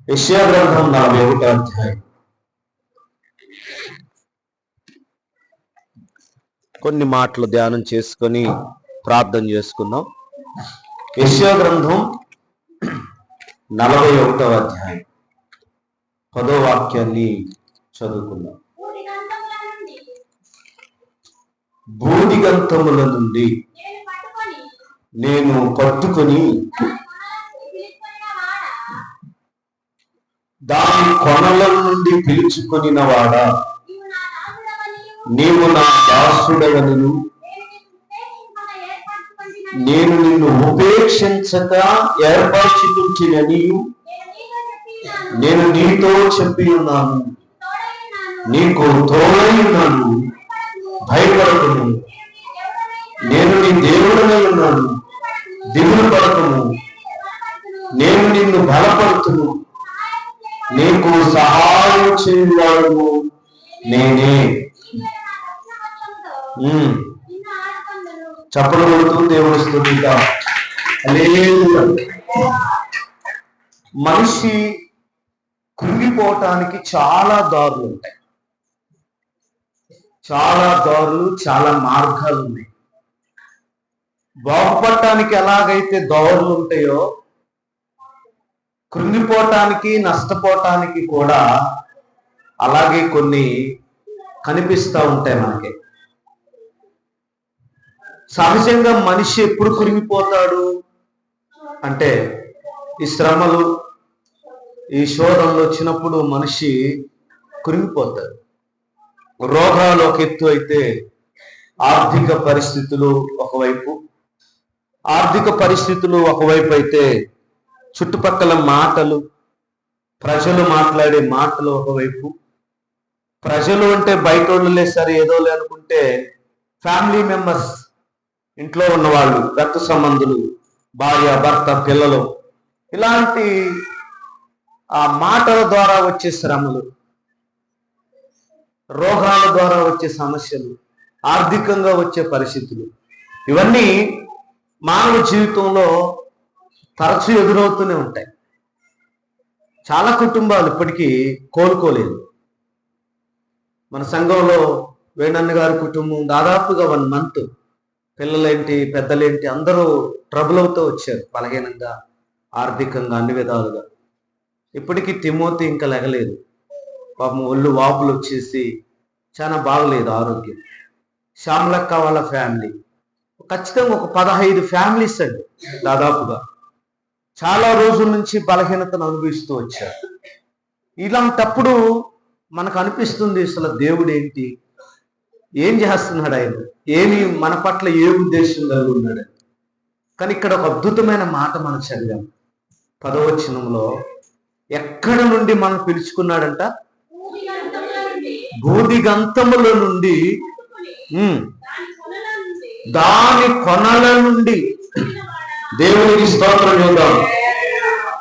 యెషయా గ్రంథం 41వ అధ్యాయం. కొన్ని మాటలు ధ్యానం చేసుకొని ప్రార్థన చేసుకుందాం. యెషయా గ్రంథం 41వ అధ్యాయం 10వ వాక్యాన్ని చదువుకుందాం. భూదిగంతముల నుండి నేను పట్టుకొని దాని కొనల నుండి పిలుచుకొనిన వాడా, నీవు నా దాసుడవనియు నేను నిన్ను ఉపేక్షించక ఏర్పరచుకుంటుననియు నేను నీతో చెప్పి ఉన్నాను. నీకు తోడై ఉన్నాను, భయపడకుము. నేను నీ దేవుడనై ఉన్నాను, దిగులు పడకుము. నేను నిన్ను బలపడుతును, నీకు సహాయం చేయవాడు నేనే. చప్పలు కొడుతూ దేవుడు స్తుతిగా. హల్లెలూయా. మనిషి కృంగిపోవటానికి చాలా దారులు ఉంటాయి, చాలా మార్గాలు ఉన్నాయి. బాగుపడటానికి ఎలాగైతే దారులు ఉంటాయో, కృంగిపోవటానికి నష్టపోవటానికి కూడా అలాగే కొన్ని కనిపిస్తూ ఉంటాయి మనకి. సహజంగా మనిషి ఎప్పుడు కృంగిపోతాడు అంటే, ఈ శ్రమలు, ఈ శోధనలు వచ్చినప్పుడు మనిషి కృంగిపోతాడు. రోగాలు ఒక ఎత్తు అయితే, ఆర్థిక పరిస్థితులు ఒకవైపు అయితే, చుట్టుపక్కల మాటలు, ప్రజలు మాట్లాడే మాటలు ఒకవైపు. ప్రజలు అంటే బయట వాళ్ళే సరే, ఏదోలే అనుకుంటే ఫ్యామిలీ మెంబర్స్, ఇంట్లో ఉన్నవాళ్ళు, రక్త సంబంధులు, భార్య, భర్త, పిల్లలు, ఇలాంటి ఆ మాటల ద్వారా వచ్చే శ్రమలు, రోగాల ద్వారా వచ్చే సమస్యలు, ఆర్థికంగా వచ్చే పరిస్థితులు, ఇవన్నీ మానవ జీవితంలో తరచూ ఎదురవుతూనే ఉంటాయి. చాలా కుటుంబాలు ఇప్పటికీ కోలుకోలేదు. మన సంఘంలో వేణన్న గారి కుటుంబం దాదాపుగా 1 month, పిల్లలేంటి పెద్దలేంటి అందరూ ట్రబుల్ అవుతూ వచ్చారు, బలహీనంగా, ఆర్థికంగా, అన్ని విధాలుగా. ఇప్పటికీ తిమోతి ఇంకా లెగలేదు. పాపం ఒళ్ళు వాపులు వచ్చేసి చాలా బాగలేదు ఆరోగ్యం. శ్యామలక్క వాళ్ళ ఫ్యామిలీ, ఖచ్చితంగా ఒక 15 ఫ్యామిలీస్ అండి దాదాపుగా చాలా రోజుల నుంచి బలహీనతను అనుభవిస్తూ వచ్చారు. ఇలాంటప్పుడు మనకు అనిపిస్తుంది, అసలు దేవుడు ఏంటి, ఏం చేస్తున్నాడు, ఆయన ఏమి మన పట్ల ఏ ఉద్దేశం కలిగి ఉన్నాడు. కానీ ఇక్కడ ఒక అద్భుతమైన మాట మనం చదివాం 10వ వచనంలో. ఎక్కడ నుండి మనం పిలుచుకున్నాడంట? భూదిగంతముల నుండి, దాని కొనల నుండి. దేవునికి స్తోత్రం చూద్దాం,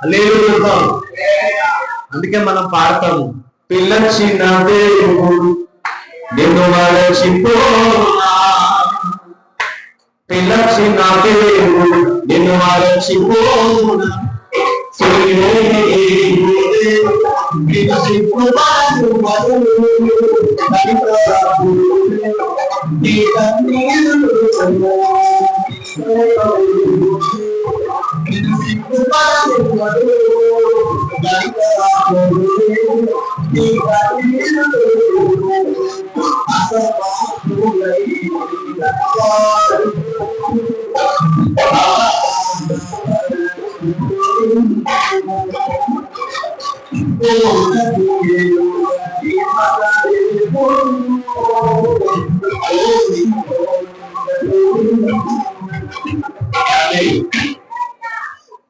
హల్లెలూయా. అందుకే మనం పాడతాము, పిల్లచిన దేవుడు నిన్ను మరచిపోనా, పిల్లచిన దేవుడు నిన్ను మరచిపోనా,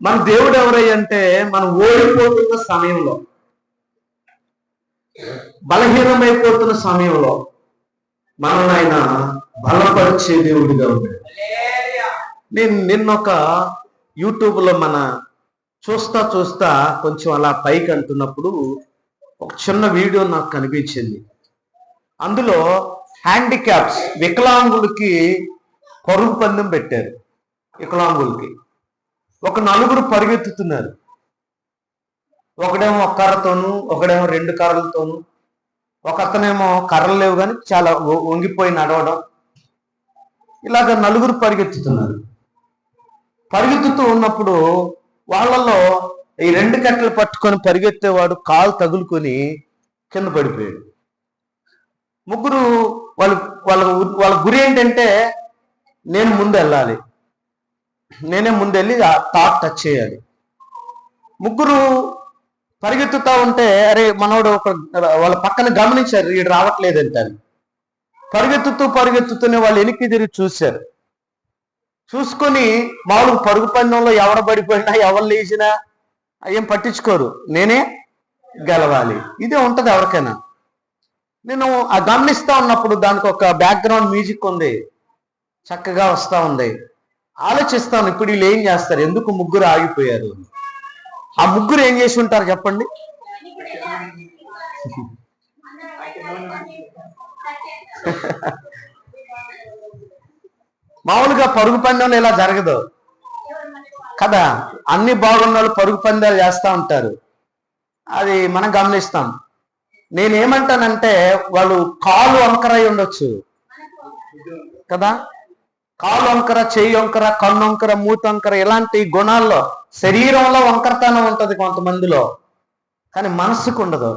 మన దేవుడు ఎవరయ్యంటే, మనం ఓడిపోతున్న సమయంలో, బలహీనమైపోతున్న సమయంలో మనం ఆయన బలపరిచే దేవుడిగా ఉన్నాడు. నేను నిన్నొక యూట్యూబ్లో చూస్తా కొంచెం అలా పైకి అంటున్నప్పుడు ఒక చిన్న వీడియో నాకు కనిపించింది. అందులో హ్యాండిక్యాప్స్, వికలాంగులకి పరుగు పందెం పెట్టారు. వికలాంగులకి ఒక 4 పరిగెత్తుతున్నారు. ఒకడేమో ఒక కర్రతోనూ, ఒకడేమో 2 కర్రలతోనూ, ఒకతనేమో కర్రలు లేవు కానీ చాలా వంగిపోయి నడవడం. ఇలాగ నలుగురు పరిగెత్తుతున్నారు. పరిగెత్తుతూ ఉన్నప్పుడు వాళ్ళల్లో ఈ 2 కట్టెలు పట్టుకొని పరిగెత్తేవాడు కాలు తగులుకొని కింద పడిపోయాడు. ముగ్గురు వాళ్ళ వాళ్ళ గురి ఏంటంటే, నేను ముందు వెళ్ళాలి, నేనే ముందెళ్ళి ఆ టాప్ టచ్ చేయాలి. ముగ్గురు పరిగెత్తుతా ఉంటే, అరే మనోడు వాళ్ళ పక్కన గమనించారు, వీడు రావట్లేదంటే. పరిగెత్తుతూనే వాళ్ళు వెనక్కి తిరిగి చూశారు. చూసుకొని మామూలు పరుగు పందెంలో ఎవడ పడిపోయినా ఎవరు లేచినా ఏం పట్టించుకోరు, నేనే గెలవాలి, ఇదే ఉంటది ఎవరికైనా. నేను ఆ గమనిస్తా ఉన్నప్పుడు దానికి ఒక బ్యాక్గ్రౌండ్ మ్యూజిక్ ఉంది, చక్కగా వస్తా ఉంది. ఆలోచిస్తాను, ఇప్పుడు వీళ్ళు ఏం చేస్తారు, ఎందుకు ముగ్గురు ఆగిపోయారు? ఆ ముగ్గురు ఏం చేసి ఉంటారు చెప్పండి? మామూలుగా పరుగు పందెంలో ఇలా జరగదు కదా, అన్ని బాగున్న వాళ్ళు పరుగు పందాలు చేస్తూ ఉంటారు, అది మనం గమనిస్తాం. నేనేమంటానంటే, వాళ్ళు కాలు వంకరై ఉండొచ్చు కదా, కాలు వంకర, చెయ్యి వంకర, కన్ను వంకర, మూతి వంకర, ఇలాంటి గుణాల్లో శరీరంలో వంకరతనం ఉంటుంది కొంతమందిలో, కానీ మనస్సుకు ఉండదు.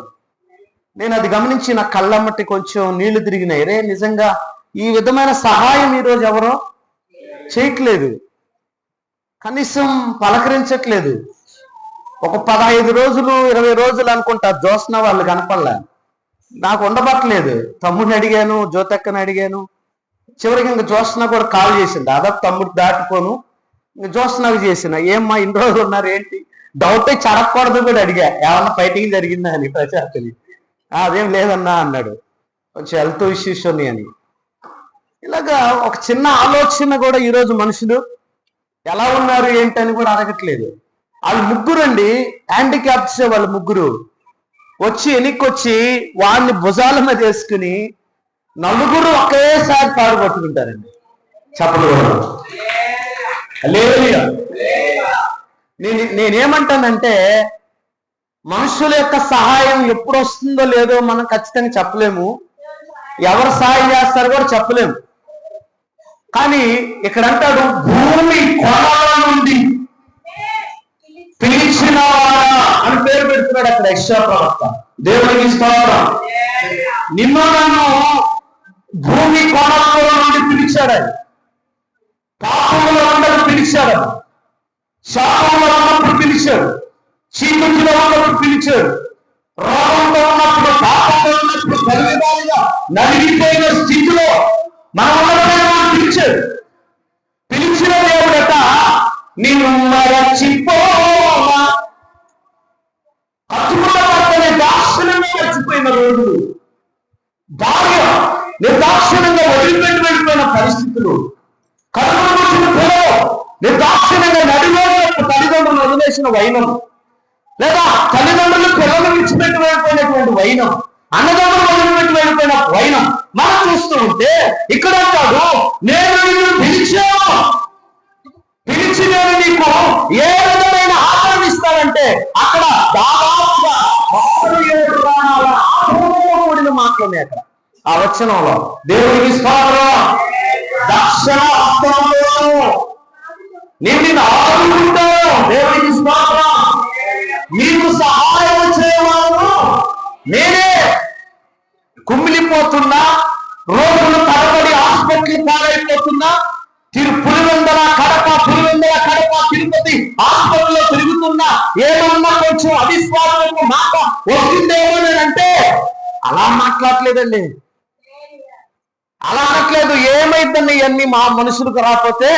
నేను అది గమనించి నా కళ్ళమ్మటి కొంచెం నీళ్లు తిరిగినాయి. రే నిజంగా ఈ విధమైన సహాయం ఈరోజు ఎవరో చేయట్లేదు, కనీసం పలకరించట్లేదు. ఒక 15 రోజులు 20 రోజులు అనుకుంటా జోస్న వాళ్ళు కనపడలే, నాకు ఉండబట్టలేదు. తమ్ముడిని అడిగాను, జ్యోతక్కని అడిగాను, చివరికి ఇంక జోస్న కూడా కాల్ చేసింది. దాదాపు తమ్ముడు దాటిపోను, ఇంక జోస్నకు చేసిన, ఏమ్మా ఇన్ని రోజులు ఉన్నారు ఏంటి, డౌట్ చడకూడదు కూడా అడిగా, ఏమన్నా ఫైటింగ్ జరిగిందా అని. ప్రజాపతి అదేం లేదన్నా అన్నాడు, కొంచెం హెల్త్ ఇష్యూస్ ఉన్నాయి అని. ఇలాగా ఒక చిన్న ఆలోచన కూడా ఈరోజు మనుషులు ఎలా ఉన్నారు ఏంటని కూడా అడగట్లేదు. వాళ్ళు ముగ్గురు అండి, హ్యాండిక్యాప్స్, వాళ్ళు ముగ్గురు వచ్చి వెనక్కొచ్చి వాడిని భుజాల మీద వేసుకుని నలుగురు ఒకేసారి పాడు పట్టుకుంటారండి. చెప్పలు నేనేమంటానంటే, మనుషుల యొక్క సహాయం ఎప్పుడు వస్తుందో లేదో మనం ఖచ్చితంగా చెప్పలేము, ఎవరు సహాయం చేస్తారో కూడా చెప్పలేము. కానీ ఇక్కడ అంటాడు, భూమి కొనల నుండి పిలిచిన అని పేరు పెడుతున్నాడు అక్కడ యెషయా ప్రవక్త. దేవునికి స్తోత్రం. నిన్ను నన్ను భూమి కొనల నుండి పిలిచాడు, పాపంలో ఉన్నప్పుడు పిలిచాడు, శాపంలో ఉన్నప్పుడు పిలిచాడు, చీకటిలో ఉన్నప్పుడు పిలిచాడు, రోగంతో ఉన్నప్పుడు, పాపంలో ఉన్నప్పుడు, పరివిధాలుగా నలిగిపోయిన స్థితిలో మనం పిలిచాడు. పిలిచిన దేవుడట నిన్ను మరచిపోవా. కట్టుకున్న భర్త నిర్దాక్షిణంగా మర్చిపోయిన రోజులు, భార్య నిర్దాక్షిణంగా వదిలిపెట్టి వెళ్ళిపోయిన పరిస్థితులు, కడుపును వచ్చిన పిల్లలు నిర్దాక్షిణంగా నడిలోకి తల్లిదండ్రులు వదిలేసిన వైనం, లేదా తల్లిదండ్రులు పిల్లలు విడిచిపెట్టి వెళ్ళిపోయినటువంటి వైనం, అన్నదమ్ములు వదిలిపెట్టి వెళ్ళిపోయిన వైనం మనం చూస్తూ ఉంటే, ఇక్కడ అంటాడు నేను నిన్ను పిలిచాను, పిలిచి నేను నీకు ఏ విధమైన ఆదరణ ఇస్తానంటే, అక్కడ దాదాపుగా 6-7 ప్రాణాల ఆదరణతో కూడిన మాటలున్నాయి అక్కడ ఆ వచనంలో. దేవునికి స్తోత్రం. దక్షిణ హస్తంలో నిన్ను ఆదుకుంటాను. దేవునికి స్తోత్రం. నీకు సహాయం చేయవాను నేనే. కుమిలిపోతున్నా, రోగులు తరబడి హాస్పిటల్ పాలైపోతున్నా, పులివెందల కడప తిరుపతి హాస్పిటల్లో తిరుగుతున్నా, ఏమన్నా కొంచెం అవిశ్వాసము మాట వస్తుందేమోనంటే అలా మాట్లాడలేదండి, అలా అనట్లేదు. ఏమైందండి ఇవన్నీ మా మనుషులకు రాకపోతే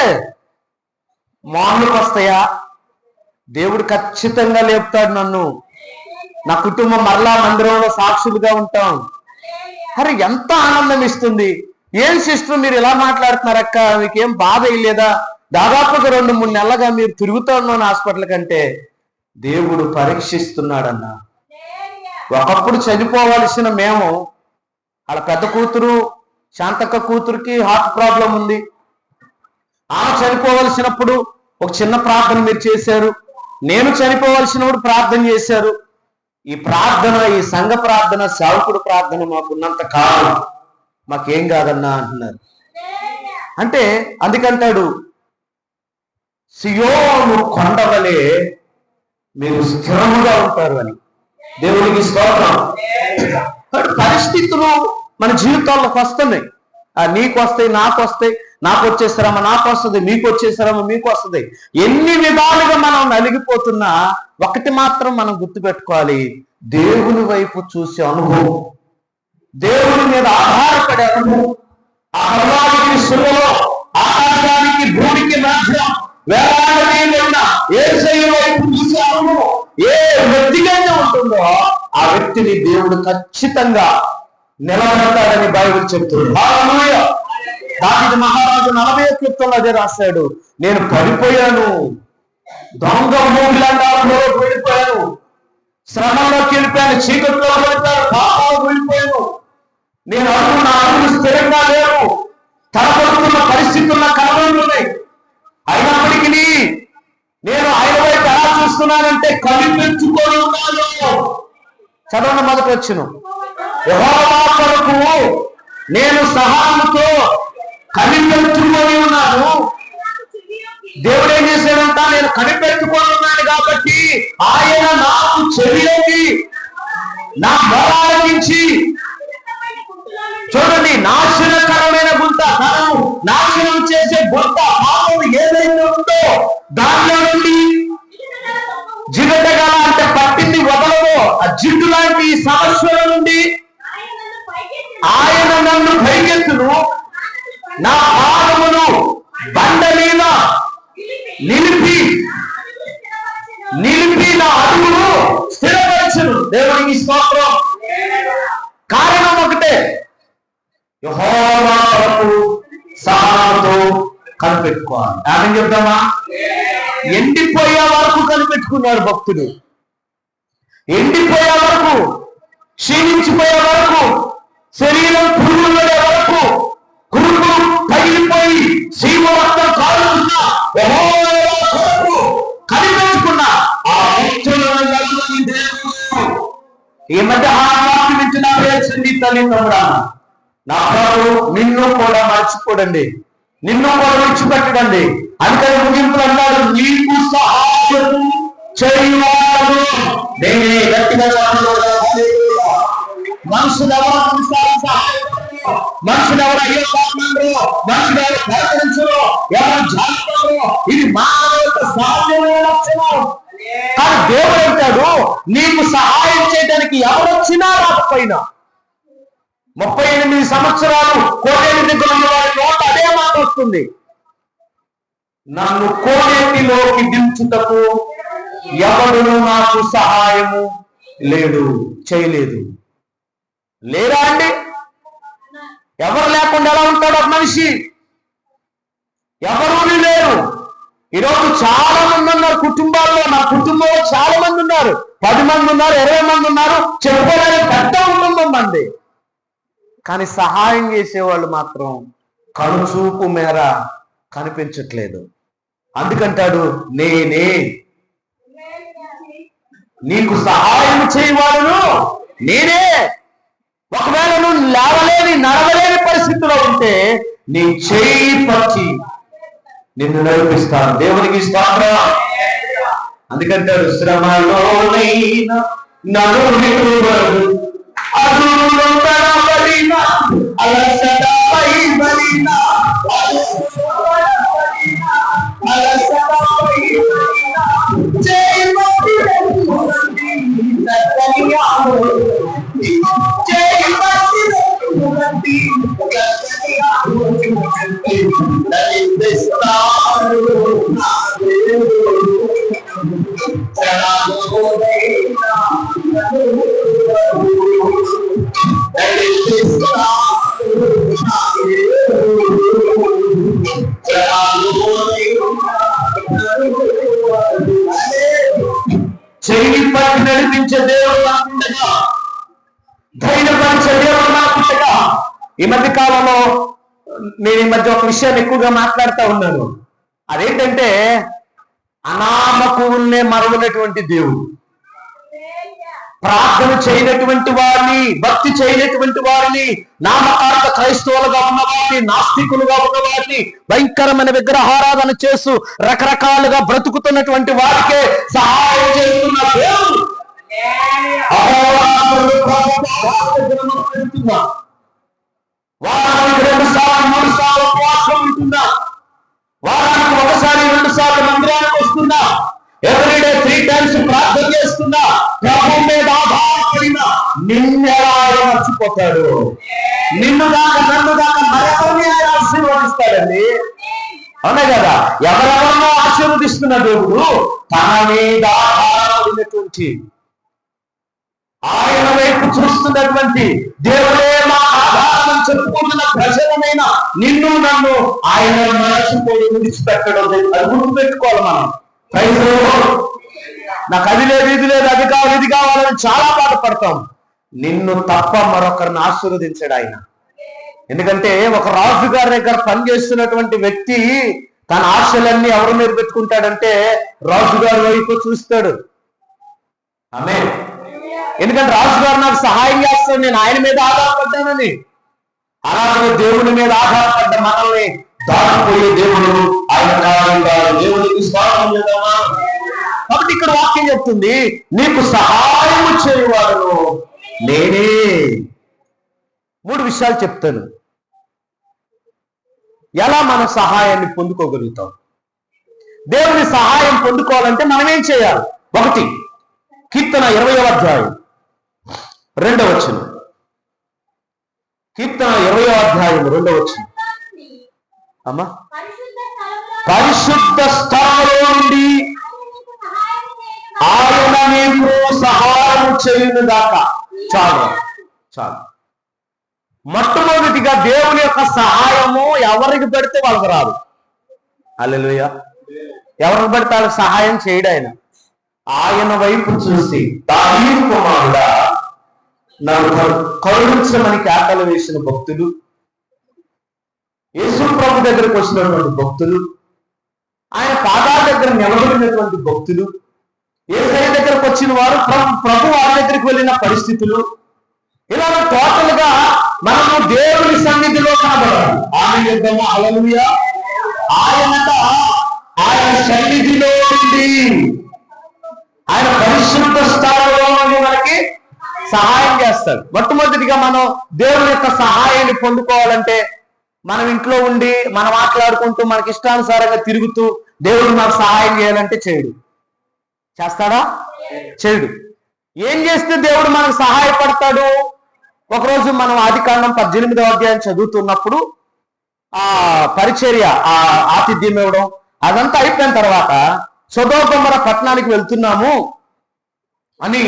మార్పులకు వస్తాయా? దేవుడు ఖచ్చితంగా లేపుతాడు నన్ను, నా కుటుంబం మరలా మందిరంలో సాక్షులుగా ఉంటాం. అరే ఎంత ఆనందం ఇస్తుంది. ఏం సిస్టర్ మీరు ఇలా మాట్లాడుతున్నారక్క, మీకేం బాధ ఇల్లేదా? దాదాపుగా 2-3 నెలలుగా మీరు తిరుగుతూ ఉన్నాను హాస్పిటల్ కంటే. దేవుడు పరీక్షిస్తున్నాడన్న. ఒకప్పుడు చనిపోవలసిన మేము, వాళ్ళ పెద్ద కూతురు శాంతక్క కూతురికి హార్ట్ ప్రాబ్లం ఉంది, ఆమె చనిపోవలసినప్పుడు ఒక చిన్న ప్రార్థన మీరు చేశారు, నేను చనిపోవలసినప్పుడు ప్రార్థన చేశారు. ఈ ప్రార్థన, ఈ సంఘ ప్రార్థన, సేవకుడు ప్రార్థన మాకున్నంత కాలం మాకేం కాదన్నా అంటున్నారు. అంటే అందుకంటాడు, సియోను కొండవలే మీరు స్థిరముగా ఉంటారు అని. దేవునికి స్తోత్రం. పరిస్థితులు మన జీవితాల్లోకి వస్తున్నాయి. నీకు వస్తాయి, నాకు వస్తాయి. నాకు వచ్చే శ్రమ నాకు వస్తుంది, మీకు వచ్చే శ్రమ మీకు వస్తుంది. ఎన్ని విధాలుగా మనం నలిగిపోతున్నా ఒకటి మాత్రం మనం గుర్తుపెట్టుకోవాలి, దేవుని వైపు చూసే అనుభవం, దేవుని మీద ఆధారపడే అనుభవం. ఆ పర్వానికి సులువలో ఆకాశానికి భూమికి మధ్య వేలాడదీయబడిన యేసయ్య వైపు చూసే అనుభవం ఏ వ్యక్తిగతంగా ఉంటుందో ఆ వ్యక్తిని దేవుడు ఖచ్చితంగా నిలబడతాడని బైబిల్ చెప్తుంది. హల్లెలూయా. దావీదు మహారాజు 40వ కీర్తనలో అదే రాశాడు, నేను పడిపోయాను, దొంగ మూగిలాంటి వెళ్ళిపోయాను, శ్రమంలోకి వెళ్ళిపోయాను, చీకట్లో వెళ్ళిపోయాను, పాపాలకు వెళ్ళిపోయాను, నేను అడుగు నా అడుగు స్థిరంగా లేవు, తలపడుతున్న పరిస్థితుల్లో కలవలున్నాయి. అయినప్పటికీ నేను ఆయన వైపు ఎలా చూస్తున్నానంటే కనిపెట్టుకొని ఉన్నాను. చదవండి మొదటి వచ్చును, యెహోవా కొరకు నేను సహాయంతో కనిపెట్టుకొని ఉన్నాను. దేవుడు ఏం చేశాడంట, నేను కనిపెట్టుకొని ఉన్నాను కాబట్టి ఆయన నాకు చెవిలోకి నా మొరాలకించి, చూడండి, నాశనకరమైన గుంట, తనను నాశనం చేసే గుంట, పాపం ఏదైతే ఉందో దానిలో నుండి జిగటగల అంటే పట్టింది వదలదో ఆ జిడ్డు లాంటి సమస్యల నుండి ఆయన నన్ను పైకెత్తును, నా పాదమును బండ మీద నిలిపి నా అడుగును స్థిరపరచును. దేవునికి స్తోత్రం. కారణం ఒకటే, యెహోవా కొరకు సహనంతో కనిపెట్టుకోవాలి. ఏమని చెప్తామా? ఎండిపోయే వరకు కనిపెట్టుకున్నాడు భక్తుడు. ఎండిపోయే వరకు, క్షీణించిపోయే వరకు, శరీరం పురుగులు పడే వరకు, కురుకులు పగిలిపోయి సీమ రక్తం కాలుతున్నా యెహోవా కొరకు కనిపెట్టుకున్నా ఆ భక్తులను ఈ మధ్య వాక్యం వింటున్నా తల్లి తమ్ముడా, నా ప్రభు నిన్ను కూడా మర్చిపోడండి, నిన్ను కూడా విడిచిపెట్టడండి. అందుకని ముగింపులు అన్నాడు, నీకు సహాయం చేయువాడు నేనే. గట్టిగా మనుషులు ఎవరు సహాయం, మనుషులు ఎవరు అయ్యో మనుషులు ఎవరు ప్రకటించరు, ఎవరు జాగ్రత్తలు, ఇది మానవ యొక్క సహజమైన లక్షణం. కానీ దేవుడు అంటాడు, నీకు సహాయం చేయడానికి ఎవరొచ్చినా రాకపోయినా 38 సంవత్సరాలు కోనేటి దగ్గర ఉన్న వారి నోట అదే మాట వస్తుంది, నన్ను కోనేటిలోకి దించుటకు ఎవడును నాకు సహాయము చేయలేదు. లేరా అండి? ఎవరు లేకుండా ఎలా ఉంటాడు ఒక మనిషి? ఎవరూ లేరు. ఈరోజు చాలా మంది ఉన్నారు కుటుంబాల్లో. నా కుటుంబంలో చాలా మంది ఉన్నారు, 10 మంది ఉన్నారు, 20 మంది ఉన్నారు, చెప్పుకోవడానికి పెద్ద కుటుంబం మంది. కానీ సహాయం చేసేవాళ్ళు మాత్రం కనుచూపు మేర కనిపించట్లేదు. అందుకంటాడు, నేనే నీకు సహాయం చేయవాడును నేనే. ఒకవేళ నువ్వు లేవలేని నడవలేని పరిస్థితిలో ఉంటే నీ చేయి పట్టి నిన్ను నడిపిస్తాను. దేవునికి స్తోత్రం. అందుకంటాడు, శ్రమలోనైనా నన్ను విడువడు, అదురులో తడబడిన అలసటపై బడిన చెయ్యి పట్టి నడిపించే దేవుడు నాకుండగా, ధైర్యపరిచే దేవుడు నాకుండగా. ఈ మధ్య కాలంలో నేను ఈ మధ్య ఒక విషయాన్ని ఎక్కువగా మాట్లాడుతూ ఉన్నాను. అదేంటంటే, అనామకుల్నే మరవనటువంటి దేవుడు. ప్రార్థన చేయనటువంటి వారిని, భక్తి చేయనటువంటి వారిని, నామకార్థ క్రైస్తవులుగా ఉన్న వారిని, నాస్తికులుగా ఉన్న వారిని, భయంకరమైన విగ్రహారాధన చేస్తూ రకరకాలుగా బ్రతుకుతున్నటువంటి వారికే సహాయం చేస్తున్న దేవుడు. వారానికి 2 సార్లు 3 సార్లు ఉపవాసం ఉంటుందా? వారానికి 1 సారి 2 సార్లు మందిరానికి వస్తుందా? ఎవ్రీడే 3 టైమ్స్ ప్రార్థన చేస్తున్నా? ప్రభు మీద ఆధారపడిన నిన్నెలా మర్చిపోతాడు? నిన్ను దాకా నన్ను దాకా మరెవరిని ఆయన ఆశీర్వదిస్తాడండి. అవునా కదా? ఎవరెవరినో ఆశీర్వదిస్తున్న దేవుడు తన మీద ఆధారపడినటువంటి, ఆయన వైపు చూస్తున్నటువంటి దేవుడే మా ఆధారం చెప్పుకుంటున్న ప్రజలమైన నిన్ను నన్ను ఆయన మరచిపోయి విడిచిపెట్టడం. అది గుర్తుపెట్టుకోవాలి మనం. నాకు అది లేదు, ఇది లేదు, అది కావాలి, ఇది కావాలని చాలా బాధపడతాం. నిన్ను తప్ప మరొకరిని ఆశీర్వదించాడు ఆయన. ఎందుకంటే ఒక రాజు గారి దగ్గర పనిచేస్తున్నటువంటి వ్యక్తి తన ఆశలన్నీ ఎవరి మీద పెట్టుకుంటాడంటే రాజుగారి వైపు చూస్తాడు. ఆమె ఎందుకంటే రాజుగారు నాకు సహాయం చేస్తాడు, నేను ఆయన మీద ఆధారపడ్డానని. అలాగే దేవుని మీద ఆధారపడ్డ మనల్ని దాటిపోయే దేవుడు ఆయన కారణంగా దేవునికి స్వాగతం చేద్దామా? కాబట్టి ఇక్కడ వాక్యం చెప్తుంది, నీకు సహాయం చేయవాడను నేనే. 3 విషయాలు చెప్తాను, ఎలా మనం సహాయాన్ని పొందుకోగలుగుతాం. దేవుని సహాయం పొందుకోవాలంటే మనం ఏం చేయాలి? 1 కీర్తన 20వ అధ్యాయం 2వ వచనం. కీర్తన 20వ అధ్యాయం 2వ వచనం. అమ్మా, పరిశుద్ధ స్థలంలో నుండి ఆయన నీకు సహాయం చేయును దాకా. చాలు చాలు. మొట్టమొదటిగా దేవుని యొక్క సహాయము ఎవరికి పెడితే వాళ్ళకి రాదు. హల్లెలూయా. ఎవరికి పెడితే వాళ్ళకి సహాయం చేయడు ఆయన. ఆయన వైపు చూసి దావీదు కుమారుడా నన్ను కరుణించమని కేకలు వేసిన భక్తులు, యేసు ప్రభు దగ్గరకు వచ్చినటువంటి భక్తులు, ఆయన పాదాల దగ్గర నిలబడినటువంటి భక్తులు, యేసయ్య దగ్గరకు వచ్చిన వారు, ప్రభు వారి దగ్గరికి వెళ్ళిన పరిస్థితులు, ఇలా టోటల్ గా మనము దేవుని సన్నిధిలో కనబడాలి. ఆమె యుద్ధము హల్లెలూయా. ఆయన సన్నిధిలో నుండి, ఆయన పరిశుద్ధ స్థలంలో నుండి మనకి సహాయం చేస్తాడు. మొట్టమొదటిగా మనం దేవుని యొక్క సహాయాన్ని పొందుకోవాలంటే మనం ఇంట్లో ఉండి మనం మాట్లాడుకుంటూ మనకి ఇష్టానుసారంగా తిరుగుతూ దేవుడు నాకు సహాయం చేయాలంటే చేయడు. చేస్తాడా? చేయడు. ఏం చేస్తే దేవుడు మనకు సహాయపడతాడు? ఒకరోజు మనం ఆదికాండం 18వ అధ్యాయం చదువుతున్నప్పుడు ఆ పరిచర్య, ఆ ఆతిథ్యం ఇవ్వడం అదంతా అయిపోయిన తర్వాత సొదొమ గొమొర్రా పట్టణానికి వెళ్తున్నాము అని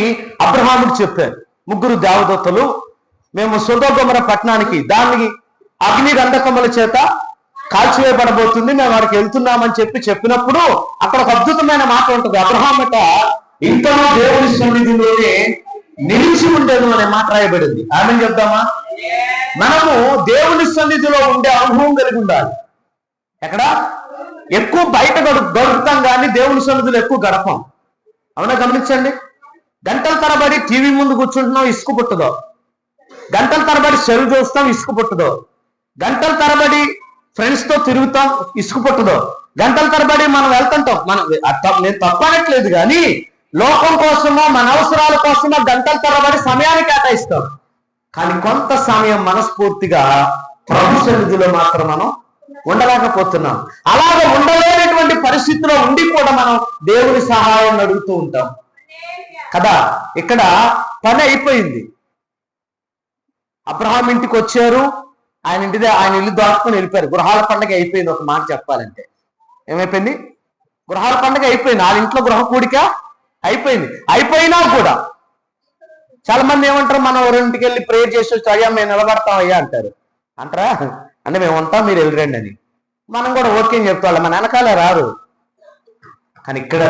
అబ్రహాముకు చెప్పారు. 3 దేవదూతలు, మేము సొదొమ గొమొర్రా పట్టణానికి, దానికి అగ్ని గంధకముల చేత కాల్చివేయబడబోతుంది, మేము వాడికి వెళ్తున్నామని చెప్పినప్పుడు అక్కడ ఒక అద్భుతమైన మాట ఉంటుంది. అబ్రహామట ఇంకనూ దేవుని సన్నిధిలోనే నిలిచి ఉండేది అనే మాట రాయబడింది. ఆమె చెప్దామా? మనము దేవుని సన్నిధిలో ఉండే అనుభవం కలిగి ఉండాలి. ఎక్కడ ఎక్కువ బయట గడుపుతాం కానీ దేవుని సన్నిధిలో ఎక్కువ గడపం. అవునా? గమనించండి. గంటల తరబడి టీవీ ముందు కూర్చుంటున్నాం, ఇసుకు పుట్టదో. గంటల తరబడి సెల్ చూస్తాం, ఇసుకు పుట్టదో. గంటల తరబడి ఫ్రెండ్స్ తో తిరుగుతాం, ఇసుకు పుట్టదో. గంటల తరబడి మనం వెళ్తుంటాం. నేను తప్పనట్లేదు కానీ లోకం కోసమో మన అవసరాల కోసమో గంటల తరబడి సమయాన్ని కేటాయిస్తాం. కానీ కొంత సమయం మనస్ఫూర్తిగా ప్రభు సన్నిధిలో మాత్రం మనం ఉండలేకపోతున్నాం. అలాగే ఉండలేనటువంటి పరిస్థితిలో ఉండి కూడా మనం దేవుని సహాయం అడుగుతూ ఉంటాం కదా. ఇక్కడ పని అయిపోయింది. అబ్రహాం ఇంటికి వచ్చారు, ఆయన ఇల్లు దాటుకొని వెళ్ళిపోయారు. గృహాల పండుగ అయిపోయింది. ఒక మాట చెప్పాలంటే ఏమైపోయింది? గృహాల పండుగ అయిపోయింది. వాళ్ళ ఇంట్లో గృహ కూడిక అయిపోయింది. అయిపోయినా కూడా చాలా మంది ఏమంటారు, మనం ఎవరింటికి వెళ్ళి ప్రేయర్ చేసి వచ్చి అయ్యా మేము నిలబడతాం అయ్యా అంటారా? అంటే మేము ఉంటాం, మీరు వెళ్ళరండి అని. మనం కూడా ఓకే అని చెప్తాం, మన వెనకాలే రారు. కానీ ఇక్కడ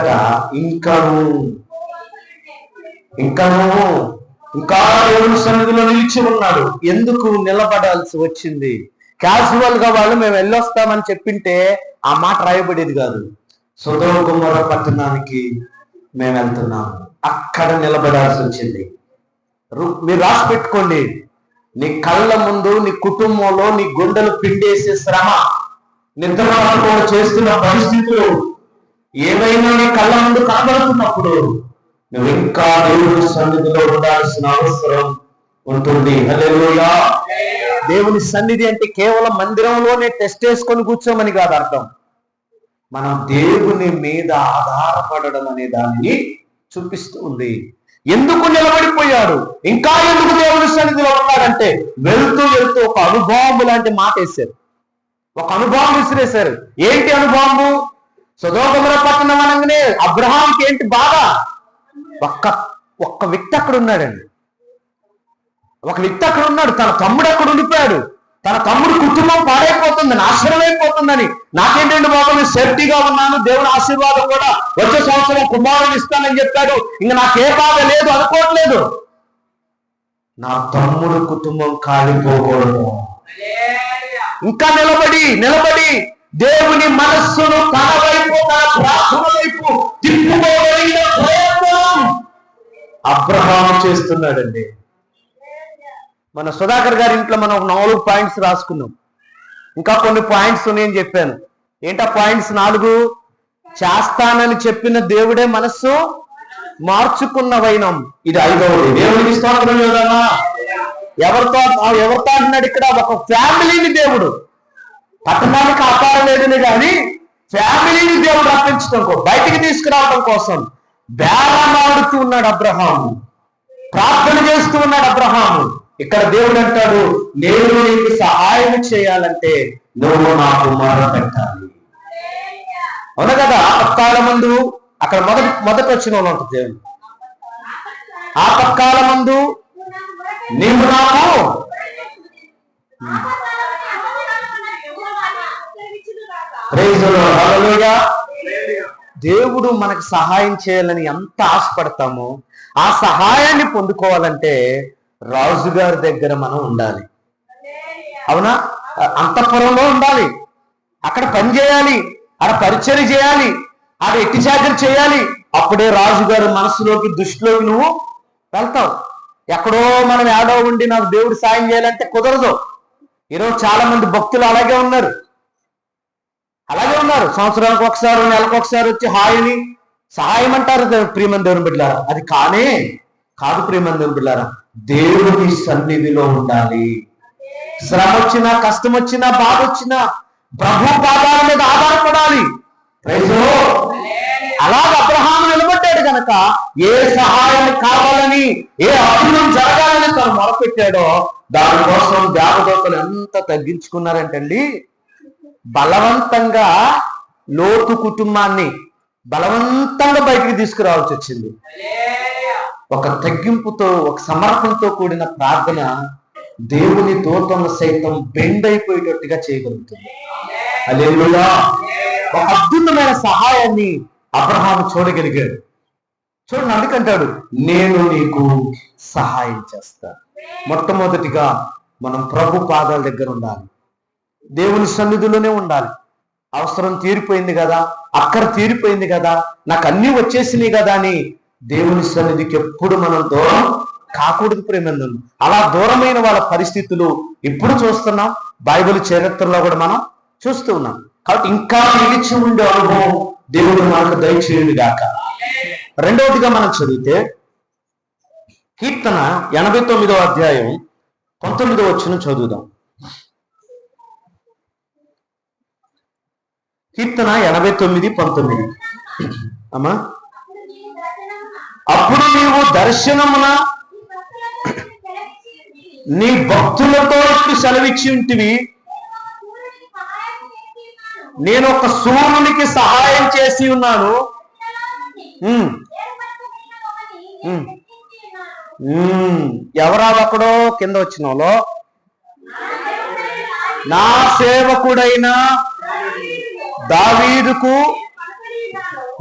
ఇంకా దేవుని సన్నిధిలో నిలిచి ఉన్నాడు. ఎందుకు నిలబడాల్సి వచ్చింది? క్యాజువల్ గా వాళ్ళు మేము వెళ్ళొస్తామని చెప్పింటే ఆ మాట రాయబడేది కాదు. సొదొమ గొమొర్రా పట్టణానికి మేము వెళ్తున్నాము. అక్కడ నిలబడాల్సి వచ్చింది. మీరు రాసి పెట్టుకోండి, నీ కళ్ళ ముందు నీ కుటుంబంలో నీ గుండెలు పిండేసే శ్రమ, నిద్రలో చేస్తున్న పరిస్థితులు ఏవైనా నీ కళ్ళ ముందు కనబడుతున్నప్పుడు నువ్వు ఇంకా దేవుని సన్నిధిలో ఉండాల్సిన అవసరం ఉంటుంది. హల్లెలూయా. దేవుని సన్నిధి అంటే కేవలం మందిరంలోనే టెస్ట్ వేసుకొని కూర్చోమని కాదు అర్థం. మనం దేవుని మీద ఆధారపడడం అనే దాన్ని చూపిస్తూ ఉంది. ఎందుకు నిలబడిపోయాడు, ఇంకా ఎందుకు దేవుని సన్నిధిలో ఉన్నాడంటే వెళ్తూ వెళ్తూ ఒక అనుభవం లాంటి మాట వేశారు, ఒక అనుభవం విసిరేశారు. ఏంటి అనుభవము? సొదొమ పట్టణం అనగానే అబ్రహాంకి ఏంటి బాధ? ఒక్క వ్యక్తి అక్కడ ఉన్నాడండి, ఒక వ్యక్తి అక్కడ ఉన్నాడు. తన తమ్ముడు అక్కడ ఉండిపోయాడు. తన తమ్ముడు కుటుంబం పాడైపోతుంది, నాశనం అయిపోతుందని. నాకేంటండి బాబు, నేను సేఫ్టీగా ఉన్నాను, దేవుని ఆశీర్వాదం కూడా వచ్చే సంవత్సరం కుమారుని ఇస్తానని చెప్పాడు, ఇంకా నాకే బాధ లేదు అనుకోవట్లేదు. నా తమ్ముడు కుటుంబం కాలిపోకూడదు. ఇంకా నిలబడి దేవుని మనస్సును తన వైపు, తన ప్రార్థన వైపు తిప్పుకోగలిగిన ప్రయత్నం అబ్రహాము చేస్తున్నాడండి. మన సుధాకర్ గారి ఇంట్లో మనం 4 పాయింట్స్ రాసుకున్నాం. ఇంకా కొన్ని పాయింట్స్ ఉన్నాయని చెప్పాను. ఏంటా పాయింట్స్? 4. చేస్తానని చెప్పిన దేవుడే మనస్సు మార్చుకున్న వైనం. ఇది 5వది. దేవుడికి స్తోత్రం లేదన్నా. ఎవరితో అంటున్నాడు ఇక్కడ? ఒక ఫ్యామిలీని దేవుడు, పట్టణానికి కాపాడలేదని కానీ ఫ్యామిలీని దేవుడు రప్పించడం, బయటికి తీసుకురావడం కోసం బేరమాడుతూ ఉన్నాడు అబ్రహాము, ప్రార్థన చేస్తూ ఉన్నాడు అబ్రహాము. ఇక్కడ దేవుడు అంటాడు, నేను నీకు సహాయం చేయాలంటే నువ్వు నాకు మొరపెట్టాలి. అవునా కదా? ఆపత్కాల మందు, అక్కడ మొదటి వచ్చిన వాళ్ళు ఉంటుంది దేవుడు. ఆపత్కాల మందు నీవు నాకు దేవుడు మనకు సహాయం చేయాలని ఎంత ఆశపడతామో ఆ సహాయాన్ని పొందుకోవాలంటే రాజుగారి దగ్గర మనం ఉండాలి. అవునా? అంతఃపురంలో ఉండాలి, అక్కడ పని చేయాలి, అక్కడ పరిచర్య చేయాలి, అక్కడ ఎట్టి చాకరీ చేయాలి. అప్పుడే రాజుగారి మనసులోకి, దృష్టిలోకి నువ్వు వెళ్తావు. ఎక్కడో మనం ఏడో ఉండి నాకు దేవుడు సాయం చేయాలంటే కుదరదు. ఈరోజు చాలా మంది భక్తులు అలాగే ఉన్నారు. సంవత్సరానికి ఒకసారి, నెలకు ఒకసారి వచ్చి హాయిని సహాయం అంటారు ప్రియమైన దేవుని బిడ్డలారా. అది కాదు ప్రియమైన దేవుని బిడ్డలారా. దేవుని సన్నిధిలో ఉండాలి. శ్రమ వచ్చినా, కష్టం వచ్చినా, బాధ వచ్చినా ప్రభు పాదాల మీద ఆధారపడాలి. అలాగ అబ్రహాము నిలబడ్డాడు కనుక ఏ సహాయం కావాలని, ఏ అద్భుతం జరగాలని తను మొరపెట్టాడో దానికోసం దేవదూతలు ఎంత తగ్గించుకున్నారంటండి. బలవంతంగా లోతు కుటుంబాన్ని బలవంతంగా బయటికి తీసుకురావాల్సి వచ్చింది. ఒక తగ్గింపుతో, ఒక సమర్పణతో కూడిన ప్రార్థన దేవుని దూతను సైతం బెండ్ అయిపోయేటట్టుగా చేయగలుగుతుంది. హల్లెలూయా. ఒక అద్భుతమైన సహాయాన్ని అబ్రహాము చూడగలిగాడు. చూడండి, అందుకంటాడు నేను నీకు సహాయం చేస్తాను. మొట్టమొదటిగా మనం ప్రభు పాదాల దగ్గర ఉండాలి, దేవుని సన్నిధిలోనే ఉండాలి. అవసరం తీరిపోయింది కదా, అక్కర తీరిపోయింది కదా, నాకు అన్ని వచ్చేసినాయి కదా అని దేవుని సన్నిధికి ఎప్పుడు మనం దూరం కాకూడదు ప్రేమందులు. అలా దూరమైన వాళ్ళ పరిస్థితులు ఇప్పుడు చూస్తున్నాం, బైబిల్ చరిత్రలో కూడా మనం చూస్తూ ఉన్నాం. కాబట్టి ఇంకా నిలిచి ఉండే అనుభవం దేవుడు మనకు దయచేయును గాక. రెండవదిగా మనం చదివితే కీర్తన 89వ అధ్యాయం 19వ వచనం చదువుదాం. కీర్తన 89:19. అమ్మా, అప్పుడు నీవు దర్శనమున నీ భక్తులతో ఇట్లు సెలవిచ్చి ఉంటివి, నేను ఒక సూర్యునికి సహాయం చేసి ఉన్నాను. ఎవరా అక్కడో కింద వచ్చిన వాళ్ళు? నా సేవకుడైన దావీదుకు,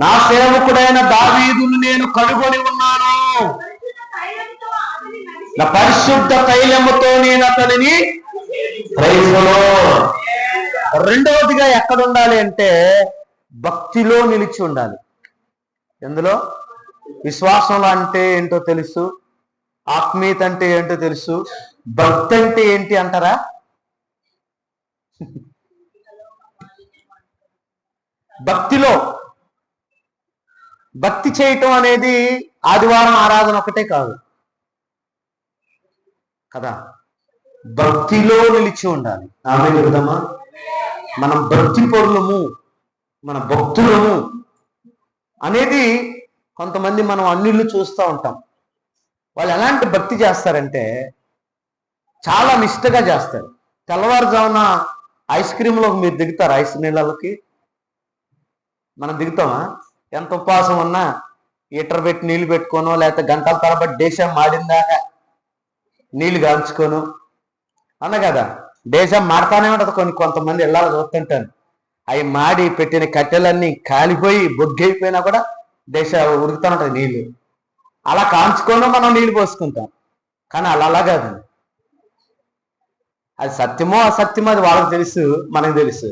నా సేవకుడైన దావీదును నేను కనుగొని ఉన్నాను, నా పరిశుద్ధ తైలముతో నేను అతనిని. రెండవదిగా ఎక్కడ ఉండాలి అంటే భక్తిలో నిలిచి ఉండాలి. ఎందులో? విశ్వాసంలో అంటే ఏంటో తెలుసు, ఆత్మీయత అంటే ఏంటో తెలుసు, భక్తి అంటే ఏంటి అంటారా? భక్తి చేయటం అనేది ఆదివారం ఆరాధన ఒకటే కాదు కదా, భక్తిలో నిలిచి ఉండాలి. ఆమె విధమా మనం భక్తి పరులము, మన భక్తులము అనేది కొంతమంది మనం అన్నిళ్ళు చూస్తూ ఉంటాం. వాళ్ళు ఎలాంటి భక్తి చేస్తారంటే చాలా నిష్టగా చేస్తారు. తెల్లవారుజామున ఐస్ క్రీమ్లో మీరు దిగుతారు, ఐస్ నీళ్ళకి మనం దిగుతామా? ఎంత ఉపవాసం ఉన్నా హీటర్ పెట్టి నీళ్లు పెట్టుకోను, లేకపోతే గంటల తరబడి దేశం మాడిందాకా నీళ్లు కాల్చుకోను అన్న కదా. దేశం మాడతానే ఉంటుంది. కొంతమంది ఇళ్ళలో చూస్తుంటాను, అవి మాడి పెట్టిన కట్టెలన్నీ కాలిపోయి బొగ్గైపోయినా కూడా దేశం ఉడుకుతూ ఉంటుంది నీళ్లు. అలా కాల్చుకొని మనం నీళ్లు పోసుకుంటాం. కానీ అలా కాదు. అది సత్యమో అసత్యమో అది వాళ్ళకి తెలుసు, మనకు తెలుసు.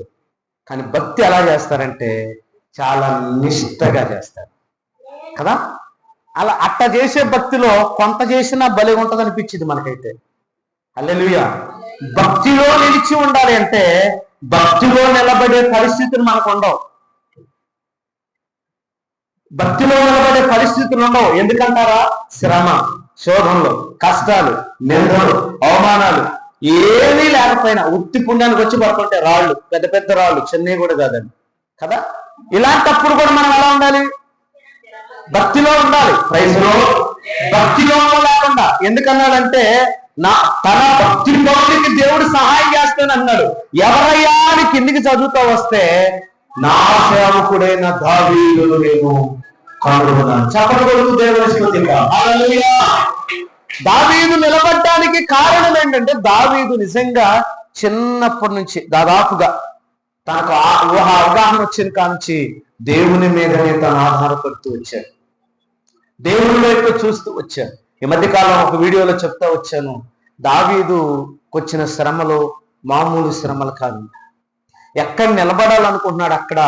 కానీ భక్తి ఎలా చేస్తారంటే చాలా నిష్టగా చేస్తారు కదా. అలా అట్ట చేసే భక్తిలో కొంత చేసినా భలే ఉంటుంది అనిపించింది మనకైతే. హల్లెలూయా. భక్తిలో నిలిచి ఉండాలి అంటే భక్తిలో నిలబడే పరిస్థితులు మనకు ఉండవు. భక్తిలో నిలబడే పరిస్థితులు ఉండవు. ఎందుకంటారా? శ్రమ, శోధనలు, కష్టాలు, నిందలు, అవమానాలు ఏమీ లేకపోయినా ఉత్తి పుణ్యానికి వచ్చి పడుతుంటే రాళ్ళు, పెద్ద పెద్ద రాళ్ళు, చిన్నవి కూడా కాదండి కదా. ఇలాంటప్పుడు కూడా మనం ఎలా ఉండాలి? భక్తిలో ఉండాలి. ప్రైజ్లో భక్తిలో లేకుండా. ఎందుకన్నాడంటే తన భక్తి పౌరునికి దేవుడు సహాయం చేస్తాను అన్నాడు. ఎవరయ్యా అని కిందికి చదువుతూ వస్తే నా సేవకుడైన దావీదును నేను కనుగొన్నాను. చెప్పకూడదు దేవుని స్తుతిగా. హల్లెలూయా. దావీదు నిలబడడానికి కారణం ఏంటంటే దావీదు నిజంగా చిన్నప్పటి నుంచి దాదాపుగా తనకు అవగాహన వచ్చిన కాంచి దేవుని మీదనే తను ఆధారపడుతూ వచ్చాడు, దేవుని వైపు చూస్తూ వచ్చాడు. ఈ మధ్యకాలం ఒక వీడియోలో చెప్తా వచ్చాను, దావీదుకు వచ్చిన శ్రమలు మామూలు శ్రమలు కాదు. ఎక్కడ నిలబడాలనుకుంటున్నాడు అక్కడ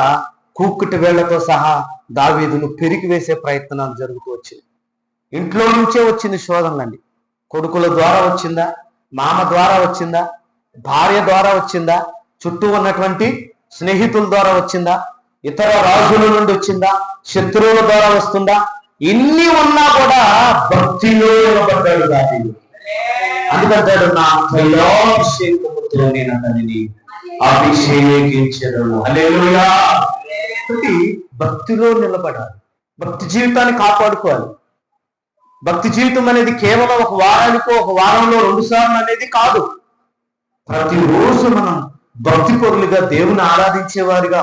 కూకుటి వేళ్లతో సహా దావీదును పెరిగి వేసే ప్రయత్నాలు జరుగుతూ వచ్చాయి. ఇంట్లో నుంచే వచ్చింది శోధనలండి. కొడుకుల ద్వారా వచ్చిందా, మామ ద్వారా వచ్చిందా, భార్య ద్వారా వచ్చిందా, చుట్టూ ఉన్నటువంటి స్నేహితుల ద్వారా వచ్చిందా, ఇతర రాజుల నుండి వచ్చిందా, శత్రువుల ద్వారా వస్తుందా? ఇన్ని ఉన్నా కూడా భక్తిలో నిలబడ్డాడు దావీదు. అందుకంటాడు, నా తైలాభిషేకముతో నేను అతనిని అభిషేకించెదను. హల్లెలూయా. భక్తిలో నిలబడాలి, భక్తి జీవితాన్ని కాపాడుకోవాలి. భక్తి జీవితం అనేది కేవలం ఒక వారానికో ఒక వారంలో 2 సార్లు అనేది కాదు. ప్రతిరోజు మనం భక్తి పరులుగా, దేవుని ఆరాధించేవారిగా,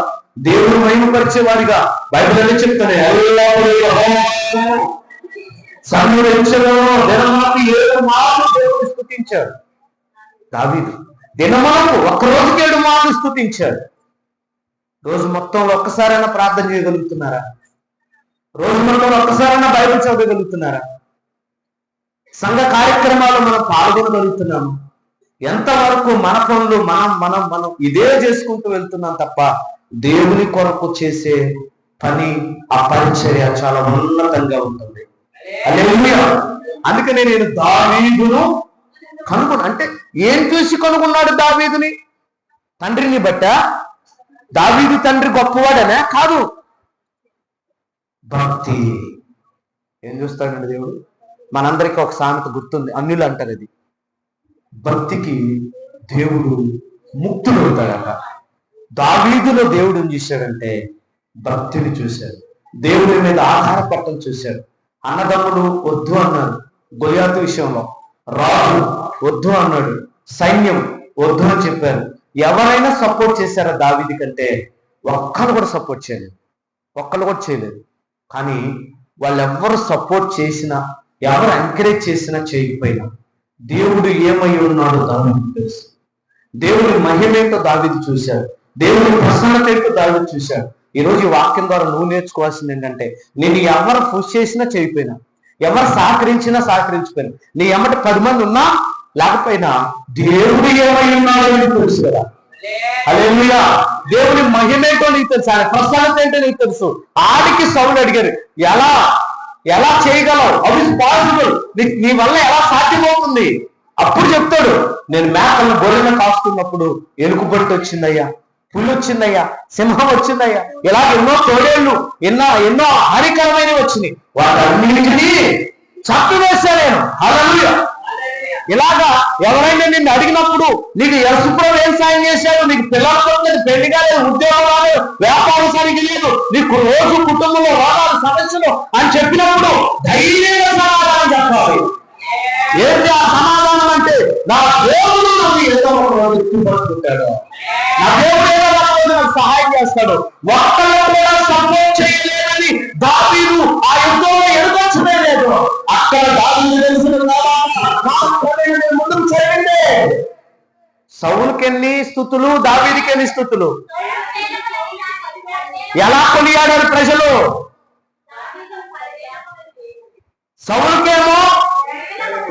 దేవుని మహిమపరిచేవారిగా బైబిల్ అని చెప్తానే దేవుని స్తుతించాడు దావీదు. దినమాకు ఒక్కరోజుకి 7 మార్లు స్తుతించాడు. రోజు మొత్తంలో ఒక్కసారైనా ప్రార్థన చేయగలుగుతున్నారా? రోజు మొత్తంలో ఒక్కసారైనా బైబిల్ చదవగలుగుతున్నారా? సంఘ కార్యక్రమాలు మనం పాల్గొనగలుగుతున్నాము? ఎంతవరకు మన పనులు మనం ఇదే చేసుకుంటూ వెళ్తున్నాం తప్ప దేవుని కొరకు చేసే పని, ఆ పరిచర్య చాలా ఉన్నతంగా ఉంటుంది. హల్లెలూయా. అందుకనే నేను దావీదును కనుగొన్నా. అంటే ఏం చూసి కనుగొన్నాడు దావీదుని? తండ్రిని బట్ట? దావీదు తండ్రి గొప్పవాడనే కాదు, భక్తి. ఏం చూస్తాడండి దేవుడు? మనందరికీ ఒక సామెత గుర్తుంది, అన్యులు అంటారు అది. భక్తికి దేవుడు ముక్తుడు అవుతాడట. దావీదులో దేవుడు ఏం చూశాడంటే భక్తిని చూశాడు, దేవుడి మీద ఆధారపడటం చూశాడు. అన్నదమ్ముడు వద్దు అన్నాడు గొలియాతు విషయంలో, రాజు వద్దు అన్నాడు, సైన్యం వద్దు అని చెప్పారు. ఎవరైనా సపోర్ట్ చేశారా దావీదు కంటే? ఒక్కరు కూడా సపోర్ట్ చేయలేదు, ఒక్కరు కూడా చేయలేదు. కానీ వాళ్ళెవ్వరు సపోర్ట్ చేసినా, ఎవరు ఎంకరేజ్ చేసినా, చేయకపోయినా దేవుడు ఏమై ఉన్నాడో దావీదు తెలుసు. దేవుడి మహిమేంటో దావీదు చూశాడు, దేవుడి ప్రసన్నత ఏంటో దావీదు చూశాడు. ఈరోజు ఈ వాక్యం ద్వారా నువ్వు నేర్చుకోవాల్సింది ఏంటంటే, నేను ఎవరు పుష్ చేసినా చేయకపోయినా, ఎవరు సహకరించినా సహకరించిపోయినా, నీ ఎమ్మటి 10 మంది ఉన్నా లేకపోయినా దేవుడు ఏమై ఉన్నాడో నీకు తెలుసు కదా. హల్లెలూయా. దేవుడి మహిమేంటో నీకు తెలుసు, ఆయన ప్రసన్నత ఏంటో నీకు తెలుసు. ఆడికి సౌలు అడిగారు, ఎలా చేయగలవు? How is possible? నీ వల్ల ఎలా సాధ్యమవుతుంది? అప్పుడు చెప్తాడు, నేను మేకలను గొర్రెలను కాస్తున్నప్పుడు ఎలుగుబంటి వచ్చిందయ్యా, పులి వచ్చిందయ్యా, సింహం వచ్చిందయ్యా, ఇలా ఎన్నో తోడేళ్ళు, ఎన్నో హానికరమైనవి వచ్చినాయి, వాటన్నిటినీ చంపివేశా నేను. హల్లెలూయా. ఇలాగా ఎవరైనా నిన్ను అడిగినప్పుడు నీకు యేసుప్రభు ఏం సాయం చేశాడు, నీకు పిల్లలతో పెళ్లి కాలేదు, ఉద్యోగం రాలేదు, వ్యాపారం సరిగ్గా లేదు, నీకు రోజు కుటుంబంలో రోగాలు సమస్యలు అని చెప్పినప్పుడు ధైర్యంగా సమాధానం చెప్పాలి. ఏంటి ఆ సమాధానం అంటే, నా దేవుడు నన్ను ఏదో ఒక రోజు తృప్తిపరుచుకుంటాడు, నా దేవుడు ఏదో ఒక రోజు నాకు సహాయం చేస్తాడు. ఒక్కళ్ళు కూడా సపోర్ట్ చేయలేదని దావీదు ఆ యుద్ధంలో ఎదుర్కొచ్చనే లేదు. అక్కడ దావీదు తెలిసిన ముందుకు చేయండి. సౌలుకి ఎన్ని స్థుతులు, దావీదుకి ఎన్ని స్థుతులు. ఎలా కొనియాడారు ప్రజలు? సౌలుకేమో